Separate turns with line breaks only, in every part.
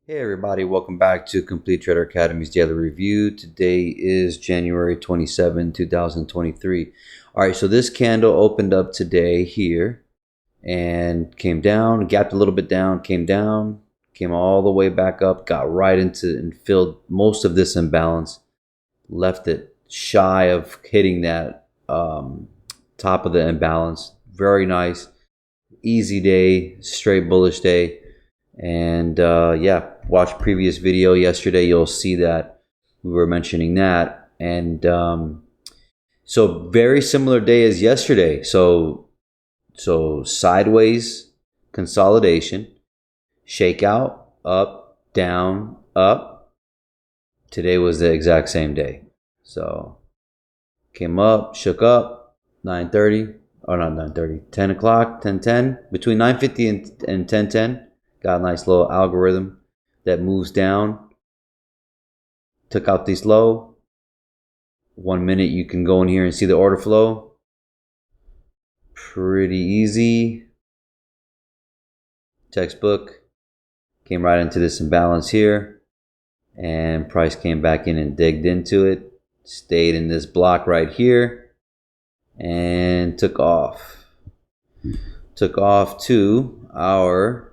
Hey everybody, welcome back to Complete Trader Academy's daily review. Today is January 27, 2023. All right, so this candle opened up today here and came down, gapped a little bit down, came down, came all the way back up, got right into and filled most of this imbalance, left it shy of hitting that top of the imbalance. Very nice, easy day, straight bullish day. And yeah, watch previous video yesterday, you'll see that we were mentioning that. And so very similar day as yesterday. So sideways consolidation, shakeout, up, down, up. Today was the exact same day. So came up, shook up, 9:30, or not 9:30, 10 o'clock, 10:10, between 9:50 and 10:10. Got a nice little algorithm that moves down. Took out this low. 1 minute you can go in here and see the order flow. Pretty easy. Textbook. Came right into this imbalance here. And price came back in and digged into it. Stayed in this block right here. And took off. Took off to our...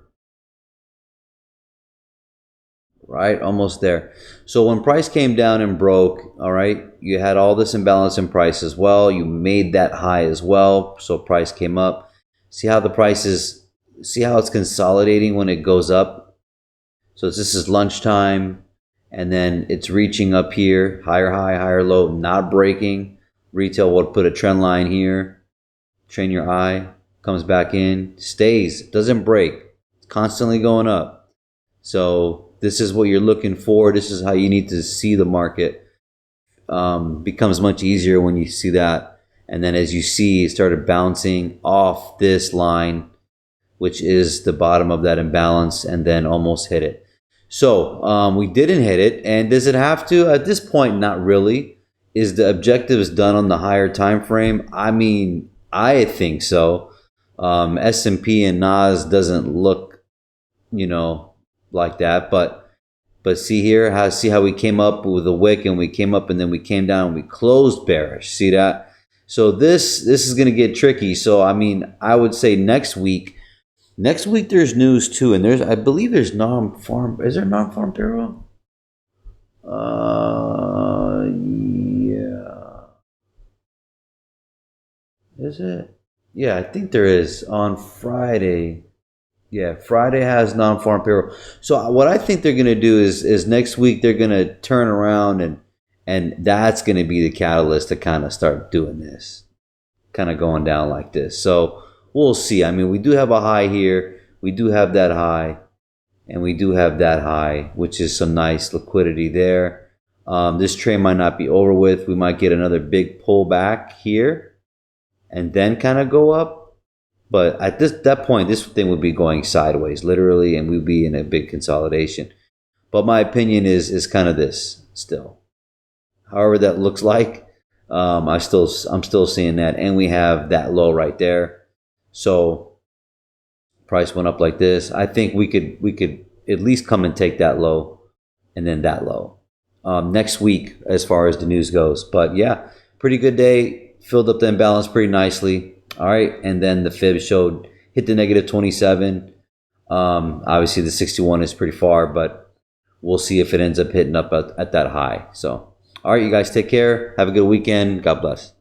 right, almost there. So when price came down and broke, all right, you had all this imbalance in price as well. You made that high as well, so price came up. See how the price is, see how it's consolidating when it goes up. So this is lunchtime, and then it's reaching up here, higher high, higher low, not breaking. Retail would put a trend line here, train your eye, comes back in, stays, doesn't break, it's constantly going up. So this is what you're looking for. This is how you need to see the market. Becomes much easier when you see that. And then as you see, it started bouncing off this line, which is the bottom of that imbalance, and then almost hit it. So we didn't hit it. And does it have to? At this point, not really. Is the objectives done on the higher time frame? I mean, I think so. S&P and NAS doesn't look, like that, but see here, see how we came up with a wick, and we came up and then we came down and we closed bearish. See that? So this is going to get tricky. So I mean, I would say next week there's news too, and I believe there's non-farm. Is there non-farm payroll? Yeah. Is it? Yeah, I think there is on Friday. Yeah, Friday has non-farm payroll. So what I think they're going to do is next week they're going to turn around and that's going to be the catalyst to kind of start doing this, kind of going down like this. So we'll see. I mean, we do have a high here. We do have that high, and we do have that high, which is some nice liquidity there. This trade might not be over with. We might get another big pullback here and then kind of go up. But at that point, this thing would be going sideways, literally, and we'd be in a big consolidation. But my opinion is kind of this still. However that looks like, I'm still seeing that, and we have that low right there. So price went up like this. I think we could at least come and take that low, and then that low next week as far as the news goes. But yeah, pretty good day. Filled up the imbalance pretty nicely. All right, and then the fib showed hit the negative 27. Obviously the 61 is pretty far, but we'll see if it ends up hitting up at that high. So all right, you guys take care, have a good weekend, God bless.